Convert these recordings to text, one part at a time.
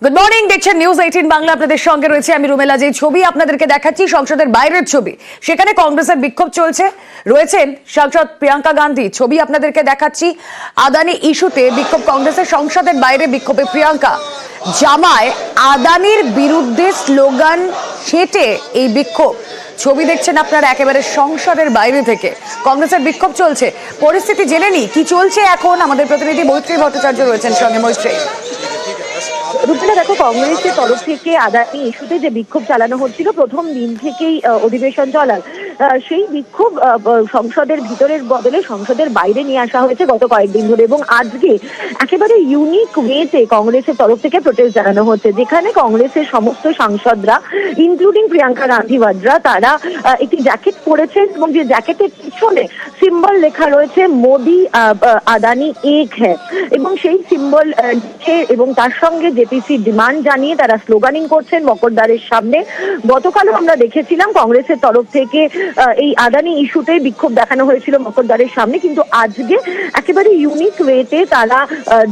Good morning, দেখছেন news 18 Bangla. আপনাদের সঙ্গে রয়েছে আমি রুমেলা। যে ছবি আপনাদেরকে দেখাচ্ছি সংসদের বাইরের ছবি, সেখানে কংগ্রেসের বিক্ষোভ চলছে। রয়েছেন সাংসদ প্রিয়াঙ্কা গান্ধী। ছবি আপনাদেরকে দেখাচ্ছি। আদানি ইস্যুতে বিক্ষোভ কংগ্রেসের, সংসদের বাইরে বিক্ষোভে প্রিয়াঙ্কা। জামায় আদানির বিরুদ্ধে স্লোগান ছেঁটে এই বিক্ষোভ। ছবি দেখছেন আপনারা একেবারে সংসদের বাইরে থেকে কংগ্রেসের বিক্ষোভ চলছে। পরিস্থিতি জেনে নি কি চলছে এখন। আমাদের প্রতিনিধি মৈত্রী ভট্টাচার্য রয়েছেন সঙ্গে। মৈত্রী, রূপলা, দেখো, কংগ্রেসের তরফ থেকে আদানি ইস্যুতে যে বিক্ষোভ চালানো হচ্ছিল প্রথম দিন থেকেই অধিবেশন চলার, সেই বিক্ষোভ সংসদের ভিতরের বদলে সংসদের বাইরে নিয়ে আসা হয়েছে গত কয়েকদিন ধরে। এবং আজকে একেবারে ইউনিক ওয়েতে কংগ্রেসের তরফ থেকে প্রোটেস্ট জানানো হচ্ছে, যেখানে কংগ্রেসের সমস্ত সাংসদরা ইনক্লুডিং প্রিয়াঙ্কা গান্ধী বাড্রা, তারা একটি জ্যাকেট পরেছেন এবং যে জ্যাকেটের পিছনে সিম্বল লেখা রয়েছে মোদি আদানি এক হ্যায়, এবং সেই সিম্বল এবং তার সঙ্গে জেপিসি ডিমান্ড জানিয়ে তারা স্লোগানিং করছেন মকরদ্বারের সামনে। গতকালও আমরা দেখেছিলাম কংগ্রেসের তরফ থেকে এই আদানি ইস্যুতে বিক্ষোভ দেখানো হয়েছিল মকরদ্বারের সামনে, কিন্তু আজকে একেবারে ইউনিক ওয়েতে তারা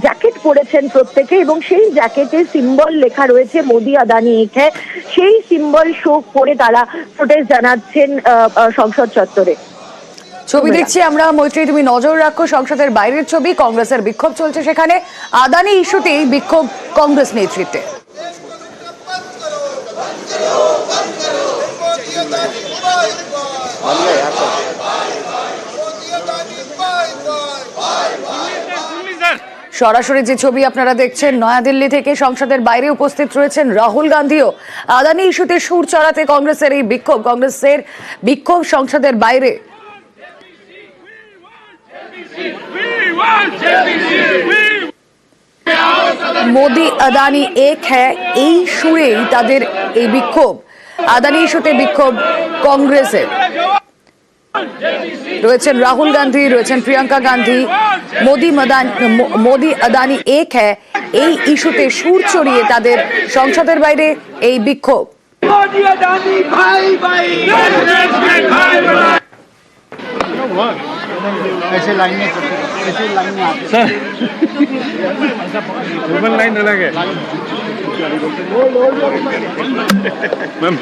জ্যাকেট পরেছেন প্রত্যেকে, এবং সেই জ্যাকেটে সিম্বল লেখা রয়েছে মোদি আদানি এক হ্যায়। সেই সিম্বল শো করে তারা প্রোটেস্ট জানাচ্ছেন সংসদ চত্বরে। ছবি দেখছি আমরা। মৈত্রী, তুমি নজর রাখো সংসদের বাইরের ছবি। কংগ্রেসের বিক্ষোভ চলছে সেখানে। আদানি ইস্যুতেই বিক্ষোভ কংগ্রেস নেতৃত্বে। সরাসরি যে ছবি আপনারা দেখছেন নয়াদিল্লি থেকে, সংসদের বাইরে উপস্থিত রয়েছেন রাহুল গান্ধীও। আদানি ইস্যুতে সুর চড়াতে কংগ্রেসের এই বিক্ষোভ। কংগ্রেসের বিক্ষোভ সংসদের বাইরে। মোদি আদানি এক হ্যায়, এই সুরেই তাদের এই বিক্ষোভ। আদানি ইস্যুতে বিক্ষোভ কংগ্রেসের। রয়েছেন রাহুল গান্ধী, রয়েছেন প্রিয়াঙ্কা গান্ধী। মোদি আদানি এক হ্যায়, এই ইস্যুতে সুর চড়িয়ে তাদের সংসদের বাইরে এই বিক্ষোভ। ऐसे लाइन में सर ह्यूमन लाइन अलग है मैम